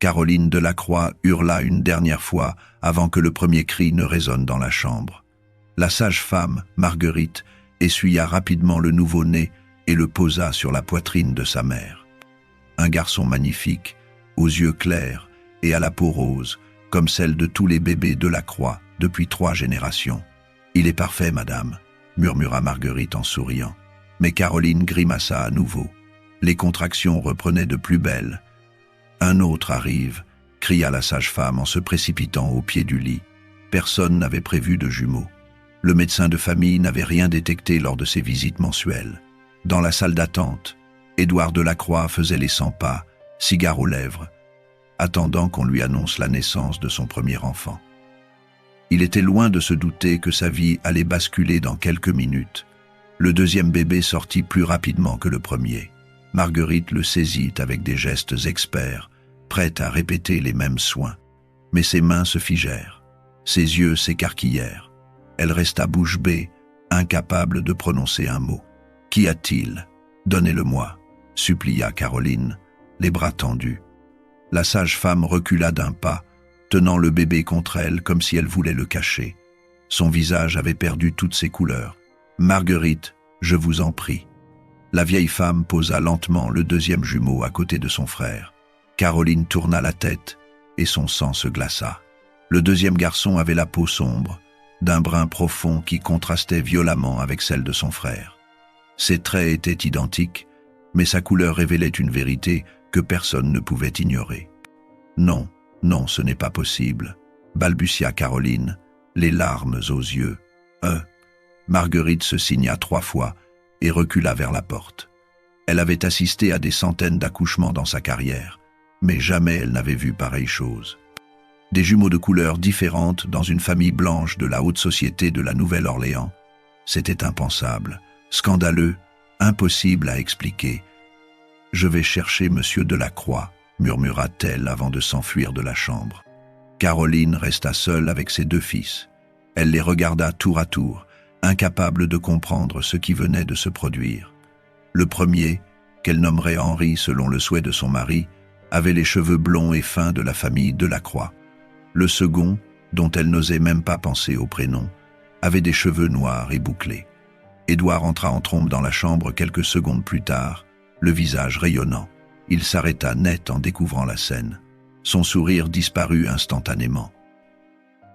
Caroline Delacroix hurla une dernière fois avant que le premier cri ne résonne dans la chambre. La sage-femme, Marguerite, essuya rapidement le nouveau-né et le posa sur la poitrine de sa mère. Un garçon magnifique, aux yeux clairs et à la peau rose, comme celle de tous les bébés Delacroix depuis 3 générations. « Il est parfait, madame », murmura Marguerite en souriant. Mais Caroline grimaça à nouveau. Les contractions reprenaient de plus belle. « Un autre arrive », cria la sage-femme en se précipitant au pied du lit. Personne n'avait prévu de jumeaux. Le médecin de famille n'avait rien détecté lors de ses visites mensuelles. Dans la salle d'attente, Édouard Delacroix faisait les 100 pas, cigare aux lèvres, attendant qu'on lui annonce la naissance de son premier enfant. Il était loin de se douter que sa vie allait basculer dans quelques minutes. Le deuxième bébé sortit plus rapidement que le premier. Marguerite le saisit avec des gestes experts, prête à répéter les mêmes soins. Mais ses mains se figèrent, ses yeux s'écarquillèrent. Elle resta bouche bée, incapable de prononcer un mot. « Qu'y a-t-il ? Donnez-le-moi » supplia Caroline, les bras tendus. La sage-femme recula d'un pas, tenant le bébé contre elle comme si elle voulait le cacher. Son visage avait perdu toutes ses couleurs. « Marguerite, je vous en prie. » La vieille femme posa lentement le deuxième jumeau à côté de son frère. Caroline tourna la tête et son sang se glaça. Le deuxième garçon avait la peau sombre, d'un brun profond qui contrastait violemment avec celle de son frère. Ses traits étaient identiques, mais sa couleur révélait une vérité que personne ne pouvait ignorer. « Non, non, ce n'est pas possible », balbutia Caroline, les larmes aux yeux. « Marguerite se signa 3 fois et recula vers la porte. Elle avait assisté à des centaines d'accouchements dans sa carrière, mais jamais elle n'avait vu pareille chose. Des jumeaux de couleurs différentes dans une famille blanche de la haute société de la Nouvelle-Orléans, c'était impensable, scandaleux, impossible à expliquer. « Je vais chercher Monsieur Delacroix », murmura-t-elle avant de s'enfuir de la chambre. Caroline resta seule avec ses 2 fils. Elle les regarda tour à tour, incapable de comprendre ce qui venait de se produire. Le premier, qu'elle nommerait Henri selon le souhait de son mari, avait les cheveux blonds et fins de la famille Delacroix. Le second, dont elle n'osait même pas penser au prénom, avait des cheveux noirs et bouclés. Édouard entra en trombe dans la chambre quelques secondes plus tard, le visage rayonnant. Il s'arrêta net en découvrant la scène. Son sourire disparut instantanément.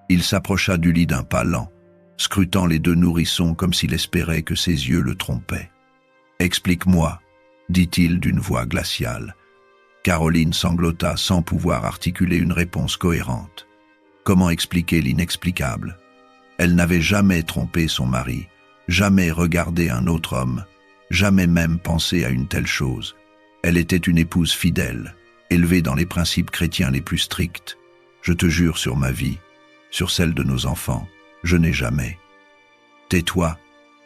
Il s'approcha du lit d'un pas lent, scrutant les 2 nourrissons comme s'il espérait que ses yeux le trompaient. « Explique-moi », dit-il d'une voix glaciale. Caroline sanglota sans pouvoir articuler une réponse cohérente. Comment expliquer l'inexplicable? Elle n'avait jamais trompé son mari, jamais regardé un autre homme, jamais même pensé à une telle chose. Elle était une épouse fidèle, élevée dans les principes chrétiens les plus stricts. Je te jure sur ma vie, sur celle de nos enfants, je n'ai jamais. « Tais-toi »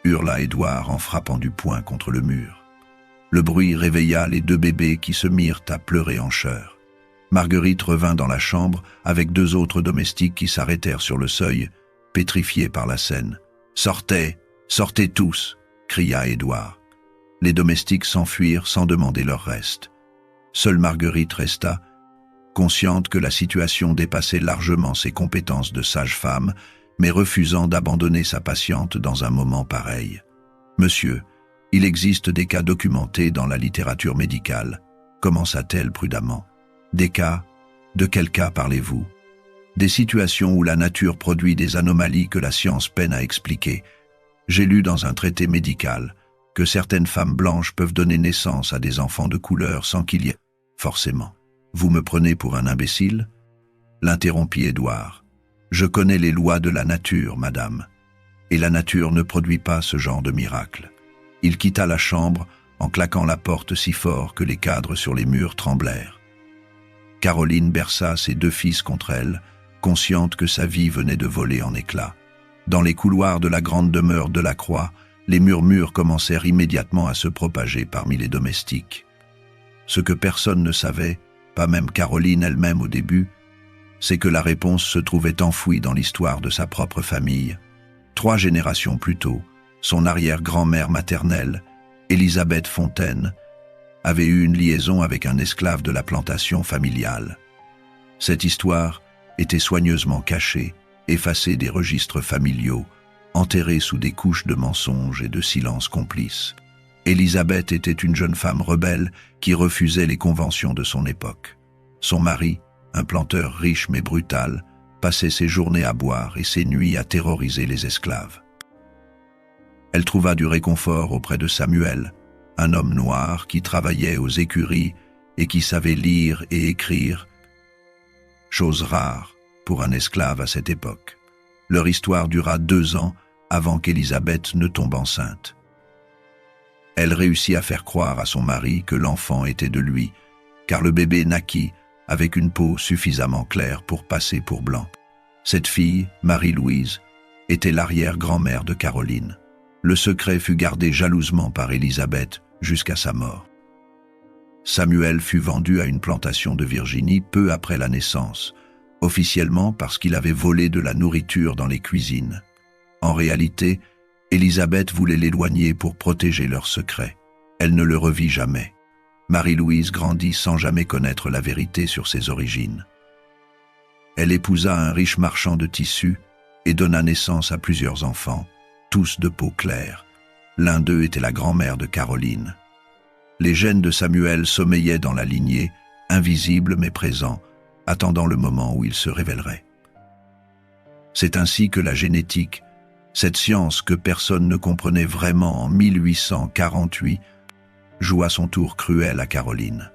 hurla Édouard en frappant du poing contre le mur. Le bruit réveilla les 2 bébés qui se mirent à pleurer en chœur. Marguerite revint dans la chambre avec 2 autres domestiques qui s'arrêtèrent sur le seuil, pétrifiés par la scène. « Sortez, sortez tous » cria Édouard. Les domestiques s'enfuirent sans demander leur reste. Seule Marguerite resta, consciente que la situation dépassait largement ses compétences de sage-femme, mais refusant d'abandonner sa patiente dans un moment pareil. « Monsieur, il existe des cas documentés dans la littérature médicale, » commença-t-elle prudemment. « Des cas? De quels cas parlez-vous? » Des situations où la nature produit des anomalies que la science peine à expliquer. J'ai lu dans un traité médical que certaines femmes blanches peuvent donner naissance à des enfants de couleur sans qu'il y ait... Forcément. Vous me prenez pour un imbécile? L'interrompit Édouard. Je connais les lois de la nature, madame. Et la nature ne produit pas ce genre de miracle. Il quitta la chambre en claquant la porte si fort que les cadres sur les murs tremblèrent. Caroline berça ses 2 fils contre elle, consciente que sa vie venait de voler en éclats. Dans les couloirs de la grande demeure Delacroix, les murmures commencèrent immédiatement à se propager parmi les domestiques. Ce que personne ne savait, pas même Caroline elle-même au début, c'est que la réponse se trouvait enfouie dans l'histoire de sa propre famille. 3 générations plus tôt, son arrière-grand-mère maternelle, Élisabeth Fontaine, avait eu une liaison avec un esclave de la plantation familiale. Cette histoire était soigneusement cachée, effacée des registres familiaux, enterrée sous des couches de mensonges et de silence complices. Élisabeth était une jeune femme rebelle qui refusait les conventions de son époque. Son mari, un planteur riche mais brutal, passait ses journées à boire et ses nuits à terroriser les esclaves. Elle trouva du réconfort auprès de Samuel, un homme noir qui travaillait aux écuries et qui savait lire et écrire, chose rare pour un esclave à cette époque. Leur histoire dura 2 ans avant qu'Élisabeth ne tombe enceinte. Elle réussit à faire croire à son mari que l'enfant était de lui, car le bébé naquit avec une peau suffisamment claire pour passer pour blanc. Cette fille, Marie-Louise, était l'arrière-grand-mère de Caroline. Le secret fut gardé jalousement par Élisabeth jusqu'à sa mort. Samuel fut vendu à une plantation de Virginie peu après la naissance, officiellement parce qu'il avait volé de la nourriture dans les cuisines. En réalité, Élisabeth voulait l'éloigner pour protéger leur secret. Elle ne le revit jamais. Marie-Louise grandit sans jamais connaître la vérité sur ses origines. Elle épousa un riche marchand de tissus et donna naissance à plusieurs enfants, tous de peau claire. L'un d'eux était la grand-mère de Caroline. Les gènes de Samuel sommeillaient dans la lignée, invisibles mais présents, attendant le moment où ils se révéleraient. C'est ainsi que la génétique, cette science que personne ne comprenait vraiment en 1848, joua son tour cruel à Caroline.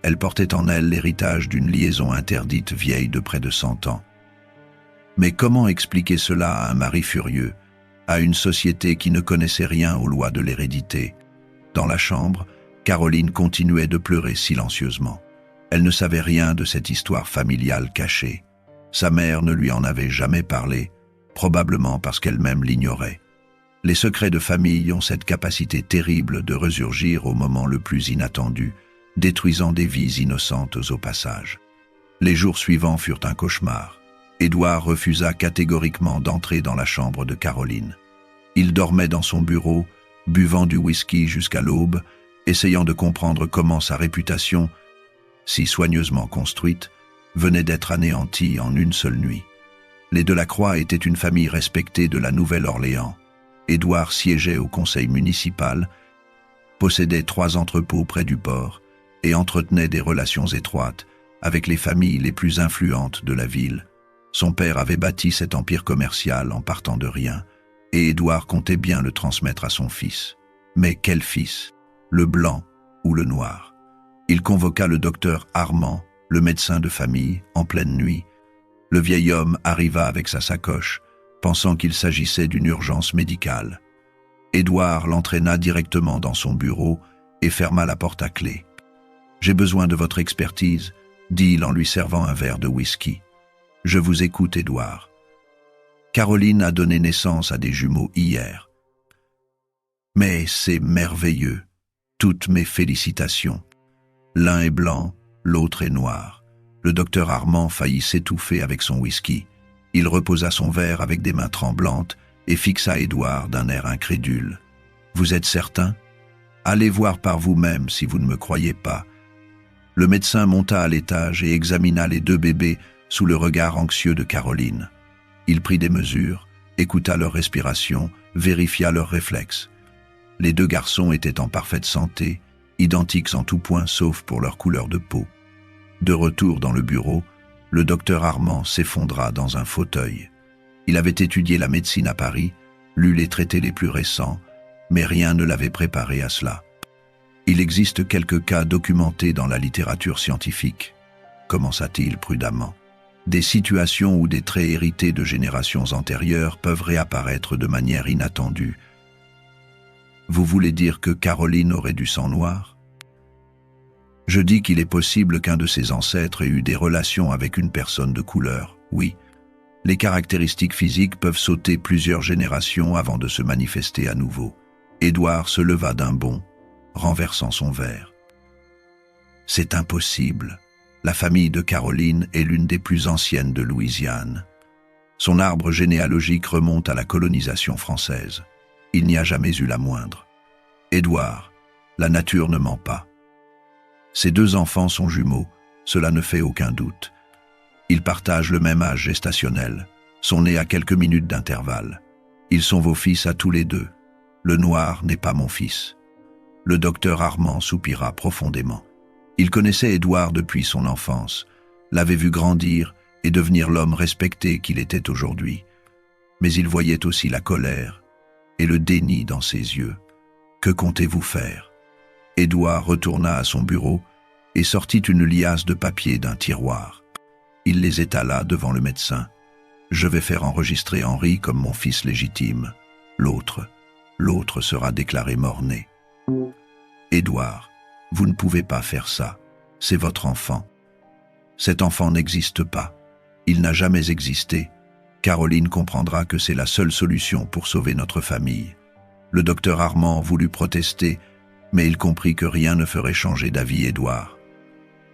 Elle portait en elle l'héritage d'une liaison interdite vieille de près de 100 ans. Mais comment expliquer cela à un mari furieux, à une société qui ne connaissait rien aux lois de l'hérédité? Dans la chambre, Caroline continuait de pleurer silencieusement. Elle ne savait rien de cette histoire familiale cachée. Sa mère ne lui en avait jamais parlé, probablement parce qu'elle-même l'ignorait. Les secrets de famille ont cette capacité terrible de resurgir au moment le plus inattendu, détruisant des vies innocentes au passage. Les jours suivants furent un cauchemar. Édouard refusa catégoriquement d'entrer dans la chambre de Caroline. Il dormait dans son bureau, buvant du whisky jusqu'à l'aube, essayant de comprendre comment sa réputation, si soigneusement construite, venait d'être anéantie en une seule nuit. Les Delacroix étaient une famille respectée de la Nouvelle-Orléans. Édouard siégeait au conseil municipal, possédait 3 entrepôts près du port et entretenait des relations étroites avec les familles les plus influentes de la ville. Son père avait bâti cet empire commercial en partant de rien, et Édouard comptait bien le transmettre à son fils. Mais quel fils? Le blanc ou le noir? Il convoqua le docteur Armand, le médecin de famille, en pleine nuit. Le vieil homme arriva avec sa sacoche, pensant qu'il s'agissait d'une urgence médicale. Édouard l'entraîna directement dans son bureau et ferma la porte à clé. « J'ai besoin de votre expertise », dit-il en lui servant un verre de whisky. « Je vous écoute, Édouard. Caroline a donné naissance à des jumeaux hier. Mais c'est merveilleux. Toutes mes félicitations. L'un est blanc, l'autre est noir. » Le docteur Armand faillit s'étouffer avec son whisky. Il reposa son verre avec des mains tremblantes et fixa Édouard d'un air incrédule. « Vous êtes certain? Allez voir par vous-même si vous ne me croyez pas. » Le médecin monta à l'étage et examina les 2 bébés sous le regard anxieux de Caroline. Il prit des mesures, écouta leur respiration, vérifia leurs réflexes. Les 2 garçons étaient en parfaite santé, identiques en tout point sauf pour leur couleur de peau. De retour dans le bureau, le docteur Armand s'effondra dans un fauteuil. Il avait étudié la médecine à Paris, lu les traités les plus récents, mais rien ne l'avait préparé à cela. Il existe quelques cas documentés dans la littérature scientifique, commença-t-il prudemment. Des situations où des traits hérités de générations antérieures peuvent réapparaître de manière inattendue. Vous voulez dire que Caroline aurait du sang noir? Je dis qu'il est possible qu'un de ses ancêtres ait eu des relations avec une personne de couleur, oui. Les caractéristiques physiques peuvent sauter plusieurs générations avant de se manifester à nouveau. Édouard se leva d'un bond, renversant son verre. C'est impossible. La famille de Caroline est l'une des plus anciennes de Louisiane. Son arbre généalogique remonte à la colonisation française. Il n'y a jamais eu la moindre. Édouard, la nature ne ment pas. Ces 2 enfants sont jumeaux, cela ne fait aucun doute. Ils partagent le même âge gestationnel, sont nés à quelques minutes d'intervalle. Ils sont vos fils à tous les deux. Le noir n'est pas mon fils. Le docteur Armand soupira profondément. Il connaissait Édouard depuis son enfance, l'avait vu grandir et devenir l'homme respecté qu'il était aujourd'hui. Mais il voyait aussi la colère et le déni dans ses yeux. Que comptez-vous faire? Édouard retourna à son bureau et sortit une liasse de papier d'un tiroir. Il les étala devant le médecin. Je vais faire enregistrer Henri comme mon fils légitime. L'autre sera déclaré mort-né. Édouard, vous ne pouvez pas faire ça. C'est votre enfant. Cet enfant n'existe pas. Il n'a jamais existé. Caroline comprendra que c'est la seule solution pour sauver notre famille. Le docteur Armand voulut protester, mais il comprit que rien ne ferait changer d'avis Édouard.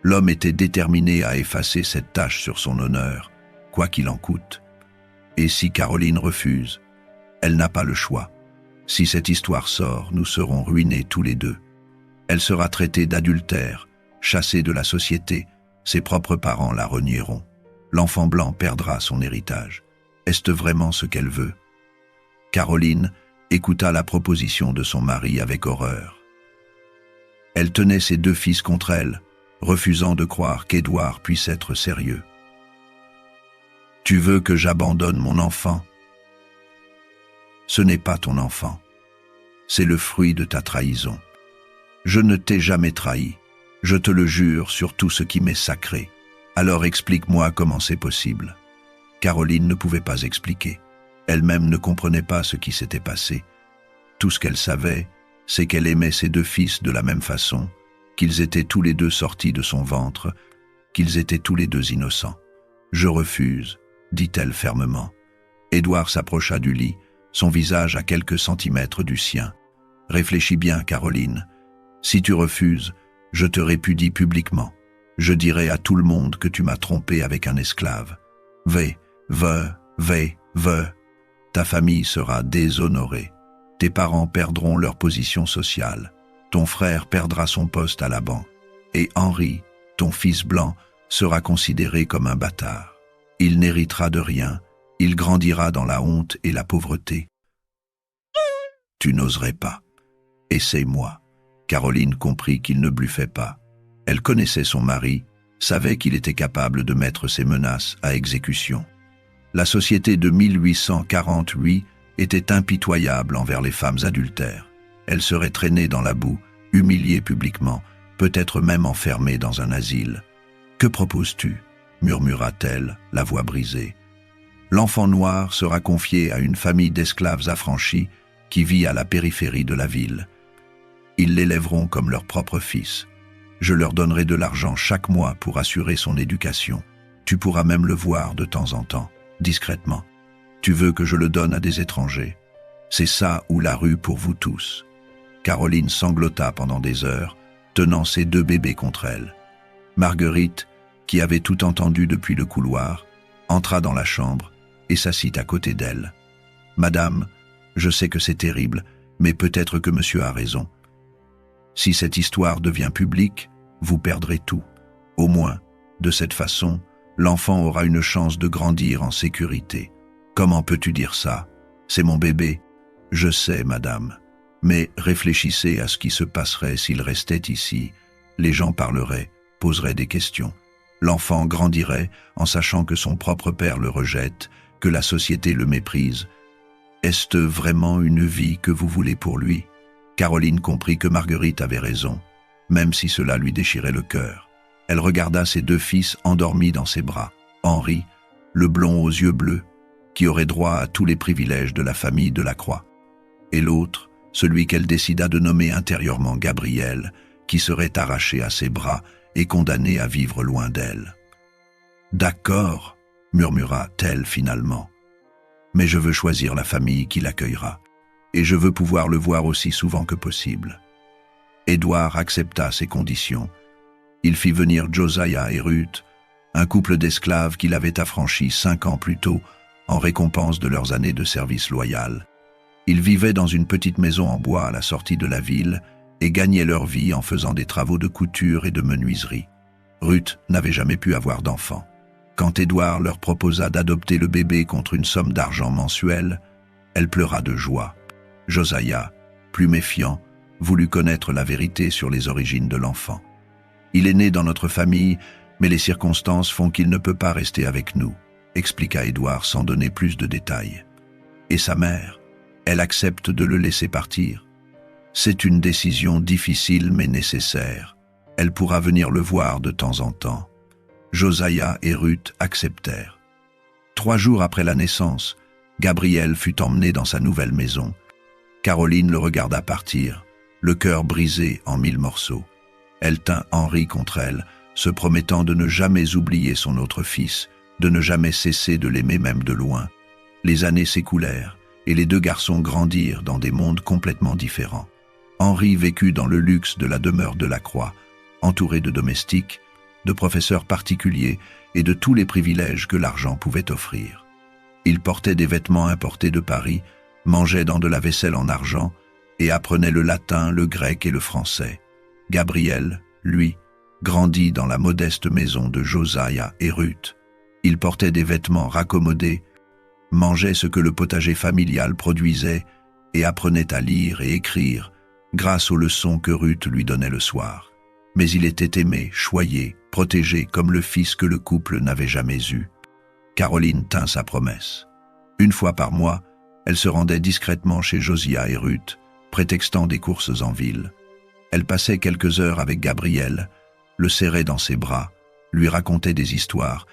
L'homme était déterminé à effacer cette tâche sur son honneur, quoi qu'il en coûte. Et si Caroline refuse, elle n'a pas le choix. Si cette histoire sort, nous serons ruinés tous les deux. Elle sera traitée d'adultère, chassée de la société. Ses propres parents la renieront. L'enfant blanc perdra son héritage. Est-ce vraiment ce qu'elle veut? Caroline écouta la proposition de son mari avec horreur. Elle tenait ses deux fils contre elle, refusant de croire qu'Édouard puisse être sérieux. « Tu veux que j'abandonne mon enfant? Ce n'est pas ton enfant. C'est le fruit de ta trahison. Je ne t'ai jamais trahi. Je te le jure sur tout ce qui m'est sacré. Alors explique-moi comment c'est possible. » Caroline ne pouvait pas expliquer. Elle-même ne comprenait pas ce qui s'était passé. Tout ce qu'elle savait, c'est qu'elle aimait ses deux fils de la même façon, qu'ils étaient tous les deux sortis de son ventre, qu'ils étaient tous les deux innocents. « Je refuse », dit-elle fermement. Édouard s'approcha du lit, son visage à quelques centimètres du sien. « Réfléchis bien, Caroline. Si tu refuses, je te répudie publiquement. Je dirai à tout le monde que tu m'as trompé avec un esclave. Ta famille sera déshonorée. Tes parents perdront leur position sociale. Ton frère perdra son poste à la banque. Et Henri, ton fils blanc, sera considéré comme un bâtard. Il n'héritera de rien. Il grandira dans la honte et la pauvreté. Tu n'oserais pas. Essaie-moi. » Caroline comprit qu'il ne bluffait pas. Elle connaissait son mari, savait qu'il était capable de mettre ses menaces à exécution. La société de 1848 était impitoyable envers les femmes adultères. Elles seraient traînées dans la boue, humiliées publiquement, peut-être même enfermées dans un asile. « Que proposes-tu » murmura-t-elle, la voix brisée. « L'enfant noir sera confié à une famille d'esclaves affranchis qui vit à la périphérie de la ville. Ils l'élèveront comme leur propre fils. Je leur donnerai de l'argent chaque mois pour assurer son éducation. Tu pourras même le voir de temps en temps, discrètement. Tu veux que je le donne à des étrangers. C'est ça ou la rue pour vous tous. » Caroline sanglota pendant des heures, tenant ses deux bébés contre elle. Marguerite, qui avait tout entendu depuis le couloir, entra dans la chambre et s'assit à côté d'elle. « Madame, je sais que c'est terrible, mais peut-être que monsieur a raison. Si cette histoire devient publique, vous perdrez tout. Au moins, de cette façon, l'enfant aura une chance de grandir en sécurité. Comment peux-tu dire ça? C'est mon bébé. Je sais, madame. Mais réfléchissez à ce qui se passerait s'il restait ici. Les gens parleraient, poseraient des questions. L'enfant grandirait en sachant que son propre père le rejette, que la société le méprise. Est-ce vraiment une vie que vous voulez pour lui? » Caroline comprit que Marguerite avait raison, même si cela lui déchirait le cœur. Elle regarda ses deux fils endormis dans ses bras. Henri, le blond aux yeux bleus, qui aurait droit à tous les privilèges de la famille Delacroix. Et l'autre, celui qu'elle décida de nommer intérieurement Gabriel, qui serait arraché à ses bras et condamné à vivre loin d'elle. « D'accord, » murmura-t-elle finalement. « Mais je veux choisir la famille qui l'accueillera. Et je veux pouvoir le voir aussi souvent que possible. » Édouard accepta ces conditions. Il fit venir Josiah et Ruth, un couple d'esclaves qu'il avait affranchis 5 ans plus tôt en récompense de leurs années de service loyal. Ils vivaient dans une petite maison en bois à la sortie de la ville et gagnaient leur vie en faisant des travaux de couture et de menuiserie. Ruth n'avait jamais pu avoir d'enfant. Quand Édouard leur proposa d'adopter le bébé contre une somme d'argent mensuelle, elle pleura de joie. Josiah, plus méfiant, voulut connaître la vérité sur les origines de l'enfant. « Il est né dans notre famille, mais les circonstances font qu'il ne peut pas rester avec nous », expliqua Édouard sans donner plus de détails. « Et sa mère, elle accepte de le laisser partir. C'est une décision difficile mais nécessaire. Elle pourra venir le voir de temps en temps. » Josiah et Ruth acceptèrent. 3 jours après la naissance, Gabriel fut emmené dans sa nouvelle maison. Caroline le regarda partir, le cœur brisé en 1000 morceaux. Elle tint Henri contre elle, se promettant de ne jamais oublier son autre fils, de ne jamais cesser de l'aimer même de loin. Les années s'écoulèrent, et les 2 garçons grandirent dans des mondes complètement différents. Henri vécut dans le luxe de la demeure de la Croix, entouré de domestiques, de professeurs particuliers et de tous les privilèges que l'argent pouvait offrir. Il portait des vêtements importés de Paris, mangeait dans de la vaisselle en argent et apprenait le latin, le grec et le français. Gabriel, lui, grandit dans la modeste maison de Josiah et Ruth. Il portait des vêtements raccommodés, mangeait ce que le potager familial produisait et apprenait à lire et écrire grâce aux leçons que Ruth lui donnait le soir. Mais il était aimé, choyé, protégé comme le fils que le couple n'avait jamais eu. Caroline tint sa promesse. 1 fois par mois, elle se rendait discrètement chez Josiah et Ruth, prétextant des courses en ville. Elle passait quelques heures avec Gabriel, le serrait dans ses bras, lui racontait des histoires,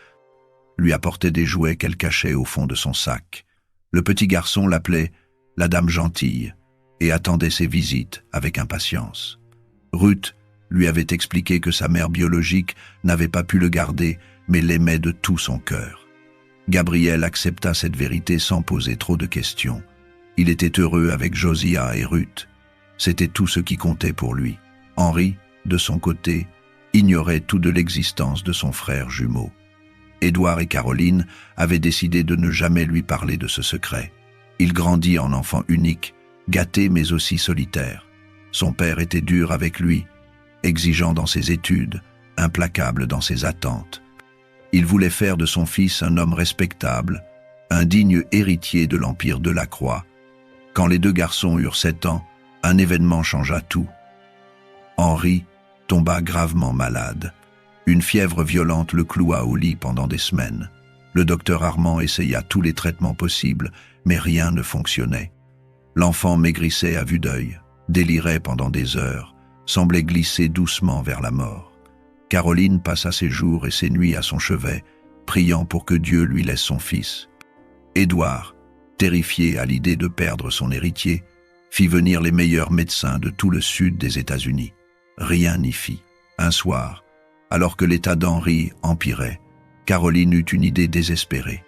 lui apportait des jouets qu'elle cachait au fond de son sac. Le petit garçon l'appelait « la dame gentille » et attendait ses visites avec impatience. Ruth lui avait expliqué que sa mère biologique n'avait pas pu le garder, mais l'aimait de tout son cœur. Gabriel accepta cette vérité sans poser trop de questions. Il était heureux avec Josiah et Ruth. C'était tout ce qui comptait pour lui. Henri, de son côté, ignorait tout de l'existence de son frère jumeau. Édouard et Caroline avaient décidé de ne jamais lui parler de ce secret. Il grandit en enfant unique, gâté mais aussi solitaire. Son père était dur avec lui, exigeant dans ses études, implacable dans ses attentes. Il voulait faire de son fils un homme respectable, un digne héritier de l'Empire de la Croix. Quand les 2 garçons eurent 7 ans, un événement changea tout. Henri tomba gravement malade. Une fièvre violente le cloua au lit pendant des semaines. Le docteur Armand essaya tous les traitements possibles, mais rien ne fonctionnait. L'enfant maigrissait à vue d'œil, délirait pendant des heures, semblait glisser doucement vers la mort. Caroline passa ses jours et ses nuits à son chevet, priant pour que Dieu lui laisse son fils. Édouard, terrifié à l'idée de perdre son héritier, fit venir les meilleurs médecins de tout le sud des États-Unis. Rien n'y fit. Un soir, alors que l'état d'Henri empirait, Caroline eut une idée désespérée.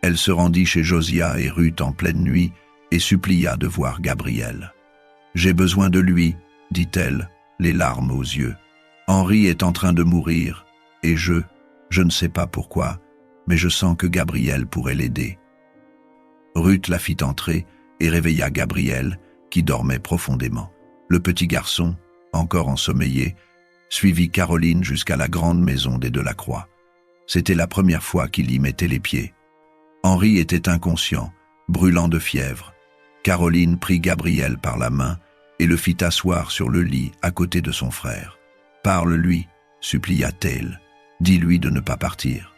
Elle se rendit chez Josiah et Ruth en pleine nuit et supplia de voir Gabriel. « J'ai besoin de lui », dit-elle, les larmes aux yeux. « Henri est en train de mourir, et je ne sais pas pourquoi, mais je sens que Gabriel pourrait l'aider. » Ruth la fit entrer et réveilla Gabriel, qui dormait profondément. Le petit garçon, encore ensommeillé, suivit Caroline jusqu'à la grande maison des Delacroix. C'était la première fois qu'il y mettait les pieds. Henri était inconscient, brûlant de fièvre. Caroline prit Gabriel par la main et le fit asseoir sur le lit à côté de son frère. « Parle-lui », supplia-t-elle. « Dis-lui de ne pas partir. »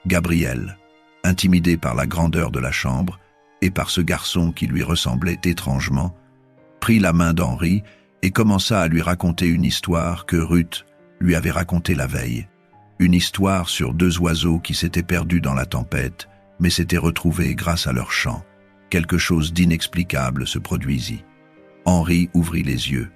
Gabriel, intimidé par la grandeur de la chambre et par ce garçon qui lui ressemblait étrangement, prit la main d'Henri et commença à lui raconter une histoire que Ruth lui avait racontée la veille. Une histoire sur 2 oiseaux qui s'étaient perdus dans la tempête, mais s'étaient retrouvés grâce à leur chant. Quelque chose d'inexplicable se produisit. Henri ouvrit les yeux.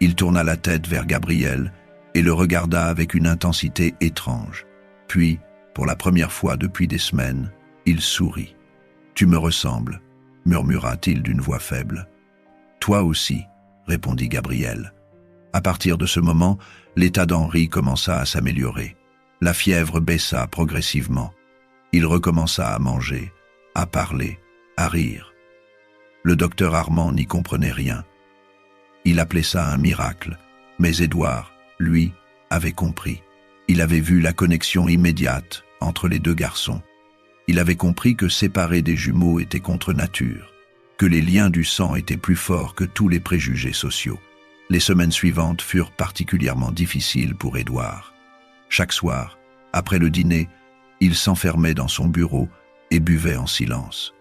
Il tourna la tête vers Gabriel et le regarda avec une intensité étrange. Puis, pour la première fois depuis des semaines, il sourit. « Tu me ressembles », murmura-t-il d'une voix faible. « Toi aussi », répondit Gabriel. À partir de ce moment, l'état d'Henri commença à s'améliorer. La fièvre baissa progressivement. Il recommença à manger, à parler, à rire. Le docteur Armand n'y comprenait rien. Il appelait ça un miracle, mais Édouard, lui, avait compris. Il avait vu la connexion immédiate entre les deux garçons. Il avait compris que séparer des jumeaux était contre nature, que les liens du sang étaient plus forts que tous les préjugés sociaux. Les semaines suivantes furent particulièrement difficiles pour Édouard. Chaque soir, après le dîner, il s'enfermait dans son bureau et buvait en silence.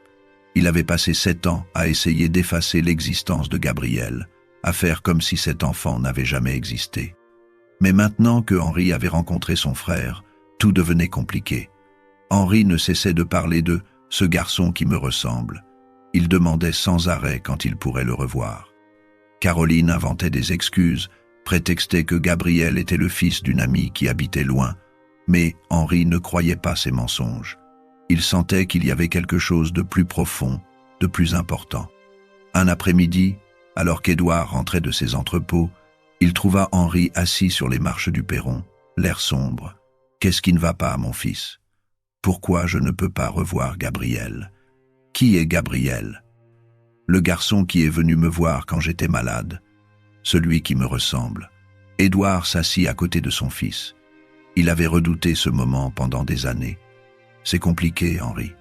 Il avait passé 7 ans à essayer d'effacer l'existence de Gabrielle, à faire comme si cet enfant n'avait jamais existé. Mais maintenant que Henri avait rencontré son frère, tout devenait compliqué. Henri ne cessait de parler de « ce garçon qui me ressemble ». Il demandait sans arrêt quand il pourrait le revoir. Caroline inventait des excuses, prétextait que Gabriel était le fils d'une amie qui habitait loin, mais Henri ne croyait pas ces mensonges. Il sentait qu'il y avait quelque chose de plus profond, de plus important. Un après-midi, alors qu'Édouard rentrait de ses entrepôts, il trouva Henri assis sur les marches du perron, l'air sombre. « Qu'est-ce qui ne va pas, mon fils ? Pourquoi je ne peux pas revoir Gabriel ? Qui est Gabriel ? Le garçon qui est venu me voir quand j'étais malade, celui qui me ressemble. » Édouard s'assit à côté de son fils. Il avait redouté ce moment pendant des années. « C'est compliqué, Henri.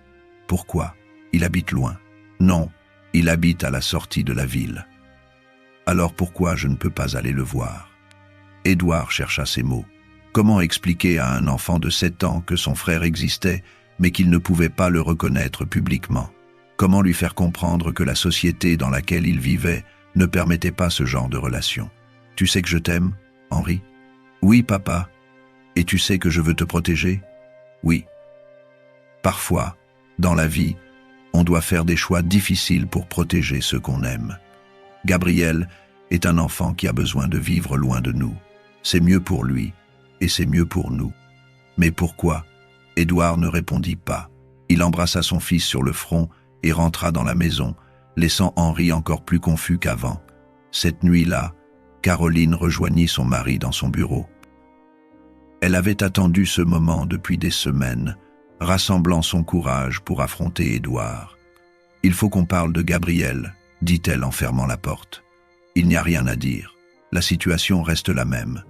Pourquoi ? Il habite loin. » »« Non, il habite à la sortie de la ville. »« Alors pourquoi je ne peux pas aller le voir ?» Édouard chercha ses mots. Comment expliquer à un enfant de 7 ans que son frère existait, mais qu'il ne pouvait pas le reconnaître publiquement? Comment lui faire comprendre que la société dans laquelle il vivait ne permettait pas ce genre de relation? « Tu sais que je t'aime, Henri ?»« Oui, papa. Et tu sais que je veux te protéger ?»« Oui. » Parfois, dans la vie, on doit faire des choix difficiles pour protéger ceux qu'on aime. Gabriel est un enfant qui a besoin de vivre loin de nous. C'est mieux pour lui, et c'est mieux pour nous. Mais pourquoi? Édouard ne répondit pas. Il embrassa son fils sur le front et rentra dans la maison, laissant Henri encore plus confus qu'avant. Cette nuit-là, Caroline rejoignit son mari dans son bureau. Elle avait attendu ce moment depuis des semaines, rassemblant son courage pour affronter Édouard. « Il faut qu'on parle de Gabriel », dit-elle en fermant la porte. « Il n'y a rien à dire. La situation reste la même. »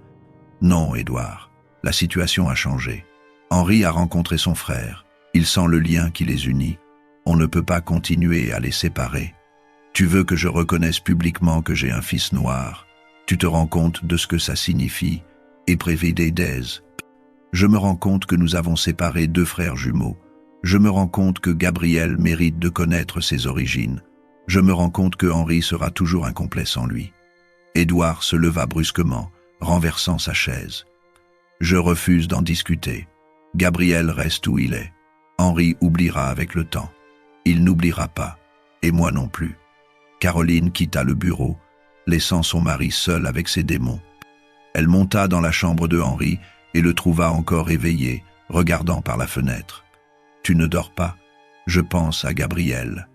« Non, Édouard, la situation a changé. Henri a rencontré son frère. Il sent le lien qui les unit. On ne peut pas continuer à les séparer. Tu veux que je reconnaisse publiquement que j'ai un fils noir. Tu te rends compte de ce que ça signifie, éprouver des daises. Je me rends compte que nous avons séparé 2 frères jumeaux. Je me rends compte que Gabriel mérite de connaître ses origines. Je me rends compte que Henri sera toujours incomplet sans lui. » Édouard se leva brusquement, renversant sa chaise. « Je refuse d'en discuter. Gabriel reste où il est. Henri oubliera avec le temps. Il n'oubliera pas, et moi non plus. » Caroline quitta le bureau, laissant son mari seul avec ses démons. Elle monta dans la chambre de Henri et le trouva encore éveillé, regardant par la fenêtre. « Tu ne dors pas? Je pense à Gabriel. »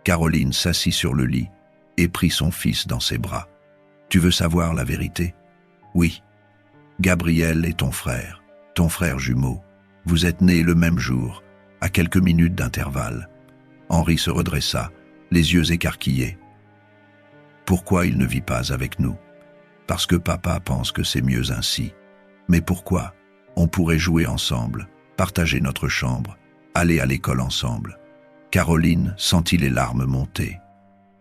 Caroline s'assit sur le lit et prit son fils dans ses bras. « Tu veux savoir la vérité? » « Oui. Gabriel est ton frère jumeau. Vous êtes nés le même jour, à quelques minutes d'intervalle. » Henri se redressa, les yeux écarquillés. « Pourquoi il ne vit pas avec nous? Parce que papa pense que c'est mieux ainsi. Mais pourquoi? On pourrait jouer ensemble, partager notre chambre, aller à l'école ensemble. » Caroline sentit les larmes monter.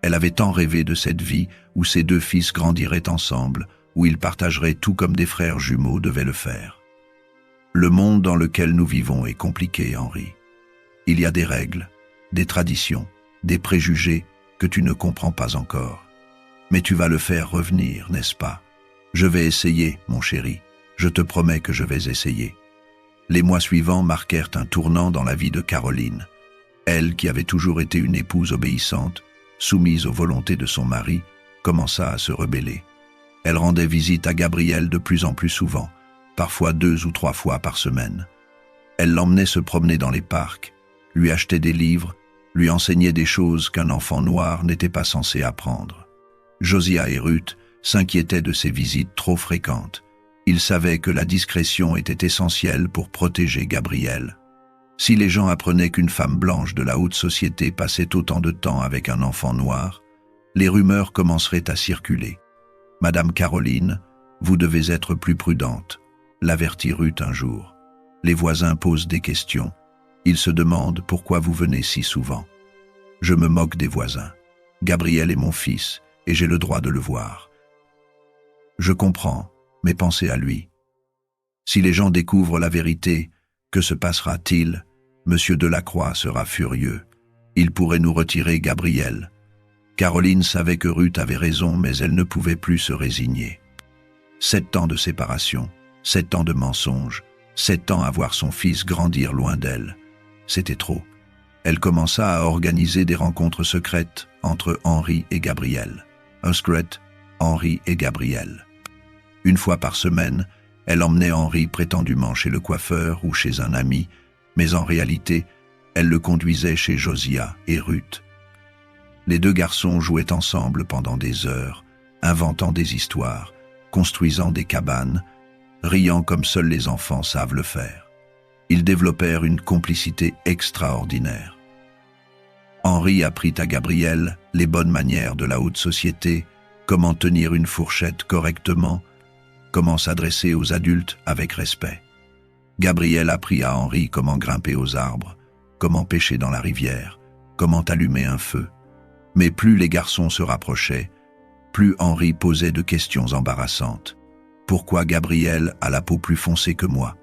Elle avait tant rêvé de cette vie où ses 2 fils grandiraient ensemble, où ils partageraient tout comme des frères jumeaux devaient le faire. Le monde dans lequel nous vivons est compliqué, Henri. Il y a des règles, des traditions, des préjugés que tu ne comprends pas encore. Mais tu vas le faire revenir, n'est-ce pas? Je vais essayer, mon chéri. Je te promets que je vais essayer. Les mois suivants marquèrent un tournant dans la vie de Caroline. Elle, qui avait toujours été une épouse obéissante, soumise aux volontés de son mari, commença à se rebeller. Elle rendait visite à Gabriel de plus en plus souvent, parfois 2 ou 3 fois par semaine. Elle l'emmenait se promener dans les parcs, lui achetait des livres, lui enseignait des choses qu'un enfant noir n'était pas censé apprendre. Josiah et Ruth s'inquiétaient de ces visites trop fréquentes. Ils savaient que la discrétion était essentielle pour protéger Gabriel. Si les gens apprenaient qu'une femme blanche de la haute société passait autant de temps avec un enfant noir, les rumeurs commenceraient à circuler. « Madame Caroline, vous devez être plus prudente », l'avertit Ruth un jour. Les voisins posent des questions. Ils se demandent pourquoi vous venez si souvent. Je me moque des voisins. Gabriel est mon fils, et j'ai le droit de le voir. Je comprends, mais pensez à lui. Si les gens découvrent la vérité, que se passera-t-il? Monsieur Delacroix sera furieux. Il pourrait nous retirer Gabriel. Caroline savait que Ruth avait raison, mais elle ne pouvait plus se résigner. 7 ans de séparation, 7 ans de mensonges, 7 ans à voir son fils grandir loin d'elle. C'était trop. Elle commença à organiser des rencontres secrètes entre Henri et Gabriel. Un secret, Henri et Gabriel. Une fois par semaine, elle emmenait Henri prétendument chez le coiffeur ou chez un ami, mais en réalité, elle le conduisait chez Josiah et Ruth. Les 2 garçons jouaient ensemble pendant des heures, inventant des histoires, construisant des cabanes, riant comme seuls les enfants savent le faire. Ils développèrent une complicité extraordinaire. Henri apprit à Gabriel les bonnes manières de la haute société, comment tenir une fourchette correctement, comment s'adresser aux adultes avec respect. Gabriel apprit à Henri comment grimper aux arbres, comment pêcher dans la rivière, comment allumer un feu. Mais plus les garçons se rapprochaient, plus Henri posait de questions embarrassantes. Pourquoi Gabriel a la peau plus foncée que moi?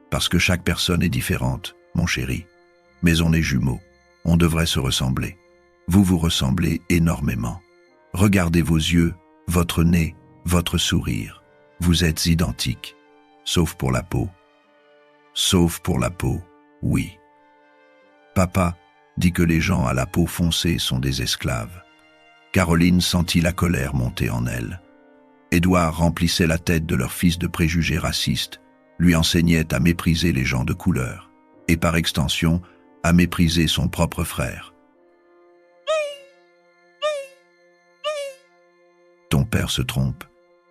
Parce que chaque personne est différente, mon chéri. Mais on est jumeaux, on devrait se ressembler. Vous vous ressemblez énormément. Regardez vos yeux, votre nez, votre sourire. Vous êtes identiques, sauf pour la peau. Sauf pour la peau, oui. Papa dit que les gens à la peau foncée sont des esclaves. Caroline sentit la colère monter en elle. Édouard remplissait la tête de leur fils de préjugés racistes, lui enseignait à mépriser les gens de couleur, et par extension, à mépriser son propre frère. Ton père se trompe.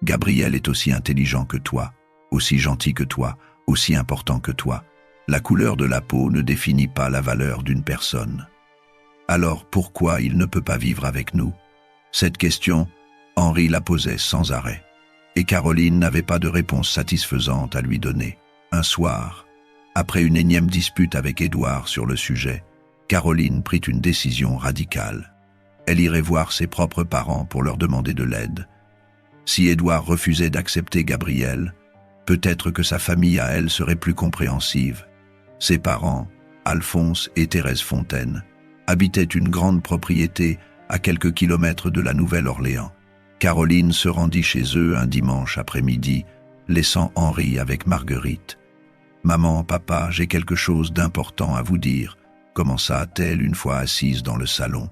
Gabriel est aussi intelligent que toi, aussi gentil que toi, aussi important que toi. La couleur de la peau ne définit pas la valeur d'une personne. Alors pourquoi il ne peut pas vivre avec nous? Cette question, Henri la posait sans arrêt. Et Caroline n'avait pas de réponse satisfaisante à lui donner. Un soir, après une énième dispute avec Édouard sur le sujet, Caroline prit une décision radicale. Elle irait voir ses propres parents pour leur demander de l'aide. Si Édouard refusait d'accepter Gabriel, peut-être que sa famille à elle serait plus compréhensive. Ses parents, Alphonse et Thérèse Fontaine, habitaient une grande propriété à quelques kilomètres de la Nouvelle-Orléans. Caroline se rendit chez eux un dimanche après-midi, laissant Henri avec Marguerite. « Maman, papa, j'ai quelque chose d'important à vous dire », commença-t-elle une fois assise dans le salon.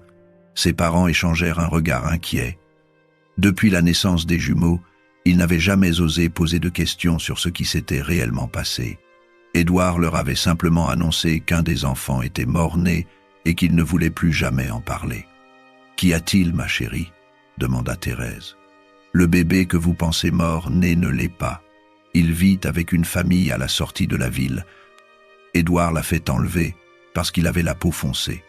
Ses parents échangèrent un regard inquiet. Depuis la naissance des jumeaux, ils n'avaient jamais osé poser de questions sur ce qui s'était réellement passé. Édouard leur avait simplement annoncé qu'un des enfants était mort-né et qu'il ne voulait plus jamais en parler. « Qu'y a-t-il, ma chérie ?» demanda Thérèse. « Le bébé que vous pensez mort-né ne l'est pas. Il vit avec une famille à la sortie de la ville. Édouard l'a fait enlever parce qu'il avait la peau foncée. »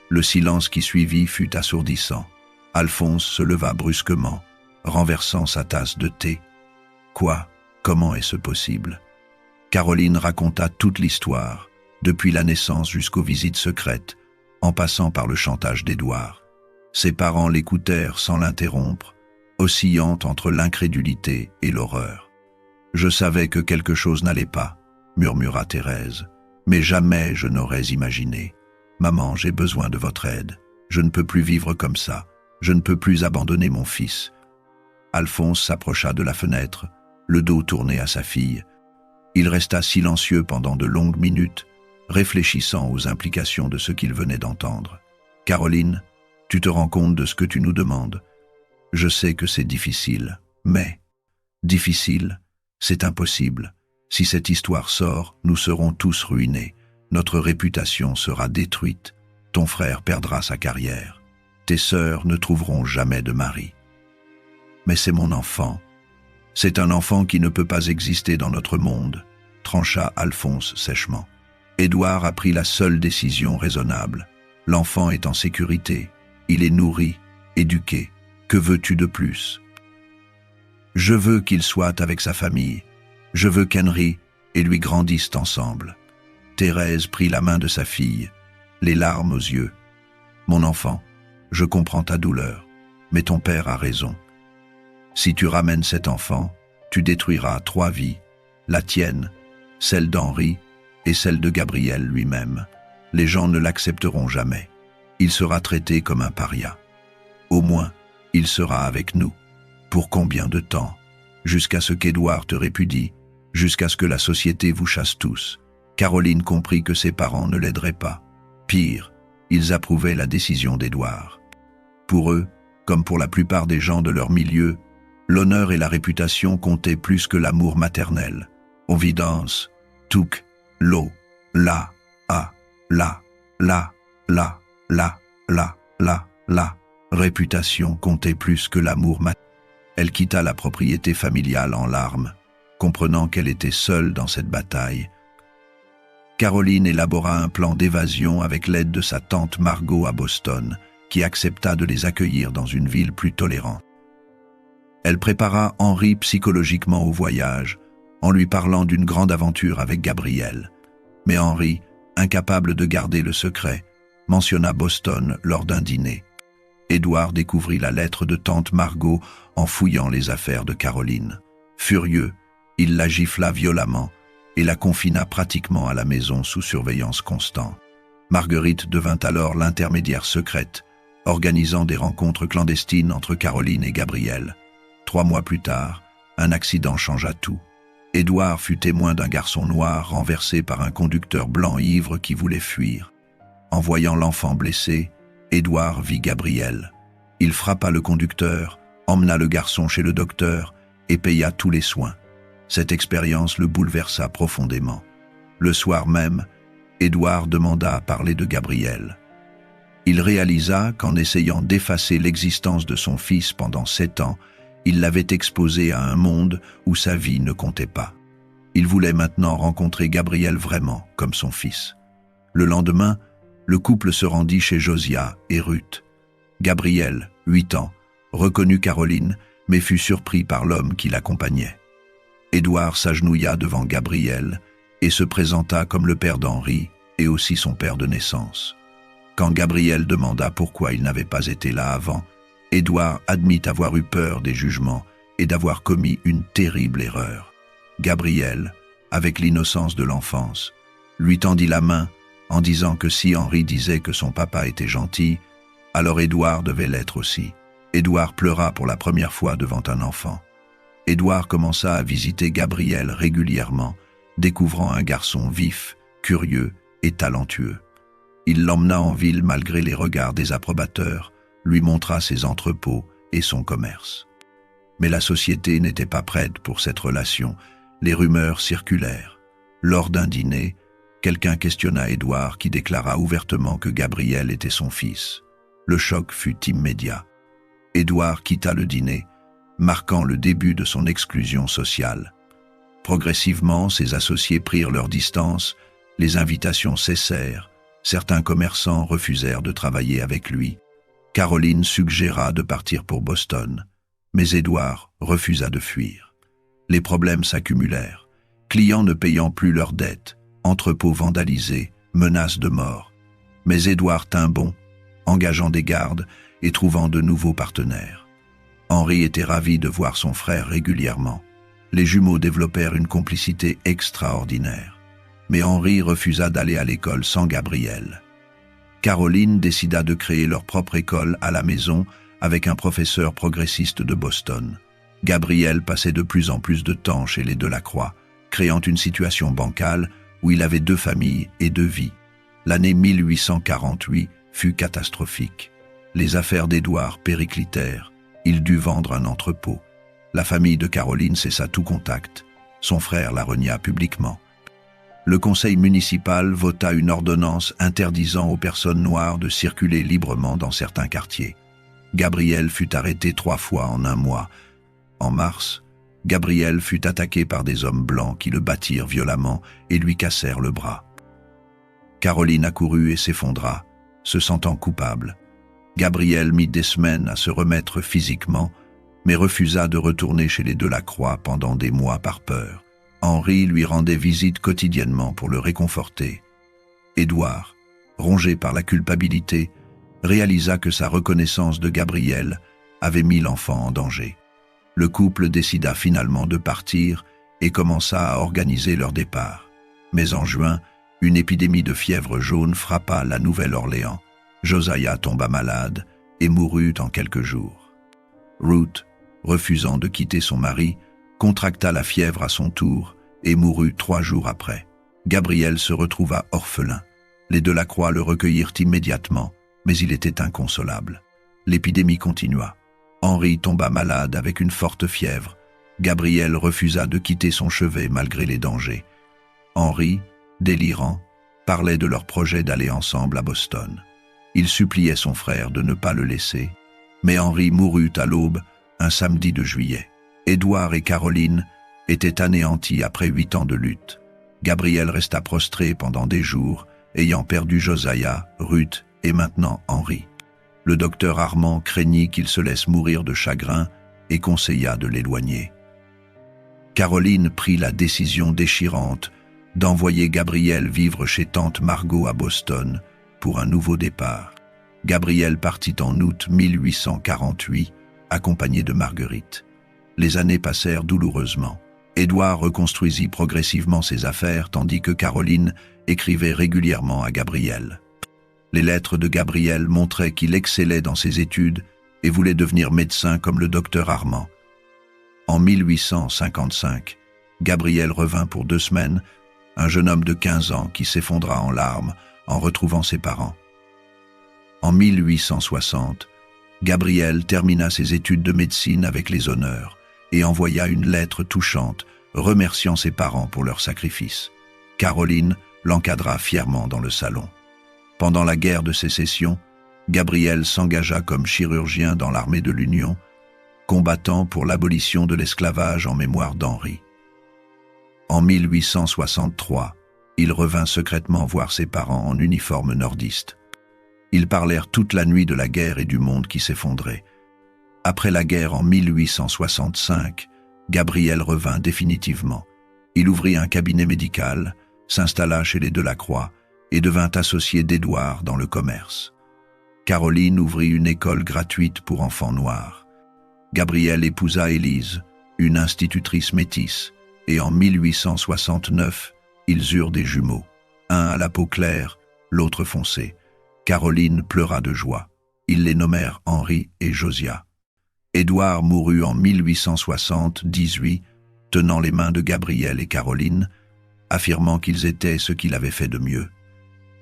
Le silence qui suivit fut assourdissant. Alphonse se leva brusquement, renversant sa tasse de thé. « Quoi? Comment est-ce possible ?» Caroline raconta toute l'histoire, depuis la naissance jusqu'aux visites secrètes, en passant par le chantage d'Édouard. Ses parents l'écoutèrent sans l'interrompre, oscillant entre l'incrédulité et l'horreur. « Je savais que quelque chose n'allait pas, » murmura Thérèse, « mais jamais je n'aurais imaginé. Maman, j'ai besoin de votre aide. Je ne peux plus vivre comme ça. Je ne peux plus abandonner mon fils. » Alphonse s'approcha de la fenêtre, le dos tourné à sa fille. Il resta silencieux pendant de longues minutes, réfléchissant aux implications de ce qu'il venait d'entendre. « Caroline, tu te rends compte de ce que tu nous demandes? Je sais que c'est difficile, mais... Difficile, c'est impossible. Si cette histoire sort, nous serons tous ruinés. Notre réputation sera détruite. Ton frère perdra sa carrière. Tes sœurs ne trouveront jamais de mari. Mais c'est mon enfant. C'est un enfant qui ne peut pas exister dans notre monde, trancha Alphonse sèchement. Édouard a pris la seule décision raisonnable. L'enfant est en sécurité. Il est nourri, éduqué. Que veux-tu de plus? Je veux qu'il soit avec sa famille. Je veux qu'Henri et lui grandissent ensemble. Thérèse prit la main de sa fille, les larmes aux yeux. « Mon enfant, je comprends ta douleur, mais ton père a raison. Si tu ramènes cet enfant, tu détruiras 3 vies, la tienne, celle d'Henri et celle de Gabriel lui-même. Les gens ne l'accepteront jamais. Il sera traité comme un paria. Au moins, il sera avec nous. Pour combien de temps? Jusqu'à ce qu'Édouard te répudie, jusqu'à ce que la société vous chasse tous. » Caroline comprit que ses parents ne l'aideraient pas. Pire, ils approuvaient la décision d'Édouard. Pour eux, comme pour la plupart des gens de leur milieu, l'honneur et la réputation comptaient plus que l'amour maternel. Ovidence, touk, lo, la, a, la, la, la, la, la, la, la. Réputation comptait plus que l'amour maternel. Elle quitta la propriété familiale en larmes, comprenant qu'elle était seule dans cette bataille. Caroline élabora un plan d'évasion avec l'aide de sa tante Margot à Boston, qui accepta de les accueillir dans une ville plus tolérante. Elle prépara Henri psychologiquement au voyage, en lui parlant d'une grande aventure avec Gabriel. Mais Henri, incapable de garder le secret, mentionna Boston lors d'un dîner. Édouard découvrit la lettre de tante Margot en fouillant les affaires de Caroline. Furieux, il la gifla violemment et la confina pratiquement à la maison sous surveillance constante. Marguerite devint alors l'intermédiaire secrète, organisant des rencontres clandestines entre Caroline et Gabriel. 3 mois plus tard, un accident changea tout. Édouard fut témoin d'un garçon noir renversé par un conducteur blanc ivre qui voulait fuir. En voyant l'enfant blessé, Édouard vit Gabriel. Il frappa le conducteur, emmena le garçon chez le docteur et paya tous les soins. Cette expérience le bouleversa profondément. Le soir même, Édouard demanda à parler de Gabriel. Il réalisa qu'en essayant d'effacer l'existence de son fils pendant 7 ans, il l'avait exposé à un monde où sa vie ne comptait pas. Il voulait maintenant rencontrer Gabriel vraiment comme son fils. Le lendemain, le couple se rendit chez Josia et Ruth. Gabriel, 8 ans, reconnut Caroline, mais fut surpris par l'homme qui l'accompagnait. Édouard s'agenouilla devant Gabriel et se présenta comme le père d'Henri et aussi son père de naissance. Quand Gabriel demanda pourquoi il n'avait pas été là avant, Édouard admit avoir eu peur des jugements et d'avoir commis une terrible erreur. Gabriel, avec l'innocence de l'enfance, lui tendit la main en disant que si Henri disait que son papa était gentil, alors Édouard devait l'être aussi. Édouard pleura pour la première fois devant un enfant. Édouard commença à visiter Gabriel régulièrement, découvrant un garçon vif, curieux et talentueux. Il l'emmena en ville malgré les regards des approbateurs, lui montra ses entrepôts et son commerce. Mais la société n'était pas prête pour cette relation, les rumeurs circulèrent. Lors d'un dîner, quelqu'un questionna Édouard qui déclara ouvertement que Gabriel était son fils. Le choc fut immédiat. Édouard quitta le dîner, marquant le début de son exclusion sociale. Progressivement, ses associés prirent leur distance, les invitations cessèrent, certains commerçants refusèrent de travailler avec lui. Caroline suggéra de partir pour Boston, mais Édouard refusa de fuir. Les problèmes s'accumulèrent, clients ne payant plus leurs dettes, entrepôts vandalisés, menaces de mort. Mais Édouard tint bon, engageant des gardes et trouvant de nouveaux partenaires. Henri était ravi de voir son frère régulièrement. Les jumeaux développèrent une complicité extraordinaire. Mais Henri refusa d'aller à l'école sans Gabriel. Caroline décida de créer leur propre école à la maison avec un professeur progressiste de Boston. Gabriel passait de plus en plus de temps chez les Delacroix, créant une situation bancale où il avait 2 familles et 2 vies. L'année 1848 fut catastrophique. Les affaires d'Édouard périclitèrent. Il dut vendre un entrepôt. La famille de Caroline cessa tout contact. Son frère la renia publiquement. Le conseil municipal vota une ordonnance interdisant aux personnes noires de circuler librement dans certains quartiers. Gabriel fut arrêté 3 fois en 1 mois. En mars, Gabriel fut attaqué par des hommes blancs qui le battirent violemment et lui cassèrent le bras. Caroline accourut et s'effondra, se sentant coupable. Gabriel mit des semaines à se remettre physiquement, mais refusa de retourner chez les Delacroix pendant des mois par peur. Henri lui rendait visite quotidiennement pour le réconforter. Édouard, rongé par la culpabilité, réalisa que sa reconnaissance de Gabrielle avait mis l'enfant en danger. Le couple décida finalement de partir et commença à organiser leur départ. Mais en juin, une épidémie de fièvre jaune frappa la Nouvelle-Orléans. Josiah tomba malade et mourut en quelques jours. Ruth, refusant de quitter son mari, contracta la fièvre à son tour et mourut 3 jours après. Gabriel se retrouva orphelin. Les Delacroix le recueillirent immédiatement, mais il était inconsolable. L'épidémie continua. Henri tomba malade avec une forte fièvre. Gabriel refusa de quitter son chevet malgré les dangers. Henri, délirant, parlait de leur projet d'aller ensemble à Boston. Il suppliait son frère de ne pas le laisser, mais Henri mourut à l'aube, un samedi de juillet. Édouard et Caroline étaient anéantis après 8 ans de lutte. Gabriel resta prostré pendant des jours, ayant perdu Josiah, Ruth et maintenant Henri. Le docteur Armand craignit qu'il se laisse mourir de chagrin et conseilla de l'éloigner. Caroline prit la décision déchirante d'envoyer Gabriel vivre chez tante Margot à Boston pour un nouveau départ. Gabriel partit en août 1848, accompagné de Marguerite. Les années passèrent douloureusement. Édouard reconstruisit progressivement ses affaires tandis que Caroline écrivait régulièrement à Gabriel. Les lettres de Gabriel montraient qu'il excellait dans ses études et voulait devenir médecin comme le docteur Armand. En 1855, Gabriel revint pour 2 semaines, un jeune homme de 15 ans qui s'effondra en larmes en retrouvant ses parents. En 1860, Gabriel termina ses études de médecine avec les honneurs et envoya une lettre touchante remerciant ses parents pour leur sacrifice. Caroline l'encadra fièrement dans le salon. Pendant la guerre de Sécession, Gabriel s'engagea comme chirurgien dans l'armée de l'Union, combattant pour l'abolition de l'esclavage en mémoire d'Henri. En 1863, il revint secrètement voir ses parents en uniforme nordiste. Ils parlèrent toute la nuit de la guerre et du monde qui s'effondrait. Après la guerre en 1865, Gabriel revint définitivement. Il ouvrit un cabinet médical, s'installa chez les Delacroix et devint associé d'Édouard dans le commerce. Caroline ouvrit une école gratuite pour enfants noirs. Gabriel épousa Élise, une institutrice métisse, et en 1869, ils eurent des jumeaux, un à la peau claire, l'autre foncé. Caroline pleura de joie. Ils les nommèrent Henri et Josiah. Édouard mourut en 1878, tenant les mains de Gabriel et Caroline, affirmant qu'ils étaient ce qu'il avait fait de mieux.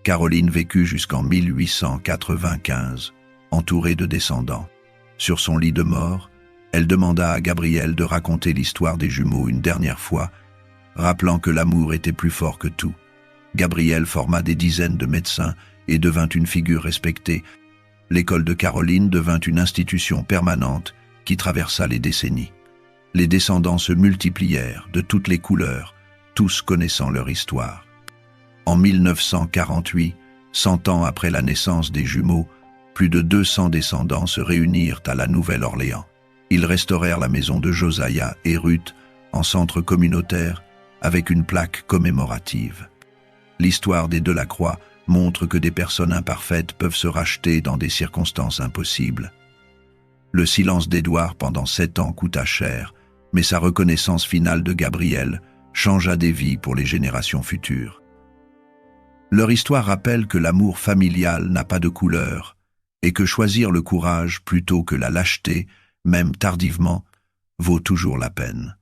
Caroline vécut jusqu'en 1895, entourée de descendants. Sur son lit de mort, elle demanda à Gabriel de raconter l'histoire des jumeaux une dernière fois, rappelant que l'amour était plus fort que tout. Gabriel forma des dizaines de médecins et devint une figure respectée. L'école de Caroline devint une institution permanente qui traversa les décennies. Les descendants se multiplièrent de toutes les couleurs, tous connaissant leur histoire. En 1948, 100 ans après la naissance des jumeaux, plus de 200 descendants se réunirent à la Nouvelle-Orléans. Ils restaurèrent la maison de Josiah et Ruth en centre communautaire avec une plaque commémorative. L'histoire des Delacroix montre que des personnes imparfaites peuvent se racheter dans des circonstances impossibles. Le silence d'Édouard pendant 7 ans coûta cher, mais sa reconnaissance finale de Gabriel changea des vies pour les générations futures. Leur histoire rappelle que l'amour familial n'a pas de couleur et que choisir le courage plutôt que la lâcheté, même tardivement, vaut toujours la peine.